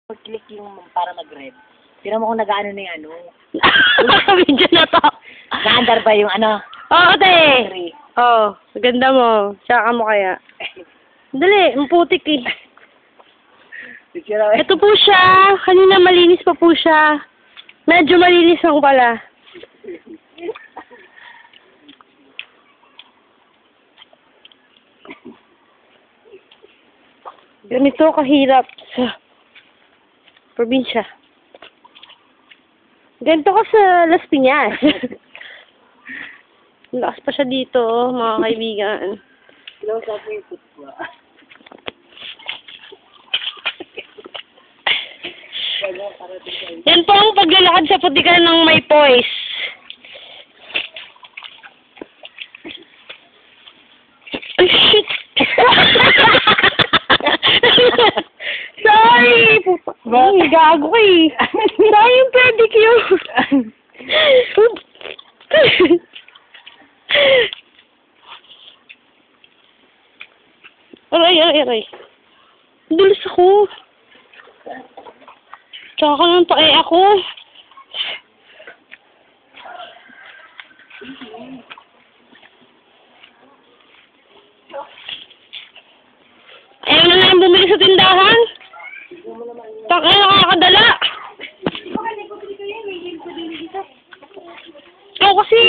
Click yung para mag-red. Tira mo kung nag-ano na yung ano. Video na to. Naandar ba yung ano? Oo, te. Three. Oo, ganda mo. Tsaka mo kaya. Dali, maputik eh. Picture Ito po siya. Kanina malinis pa po siya. Medyo malinis lang pala. Ganito kahirap sa probinsya. Ganito ka sa Las Piñas. Lakas pa siya dito, mga kaibigan. Close up yung foot ko. Yan po ang paglalakad sa putikan ng may poise. Ay, shit! Sorry! Ay, gago ka eh. Sorry yung pedicure. Aray. Dulas ako. Tsaka nang pae ako. Ayaw na lang bumili sa tindahan. Taka na nakakadala. Ikaw kasi.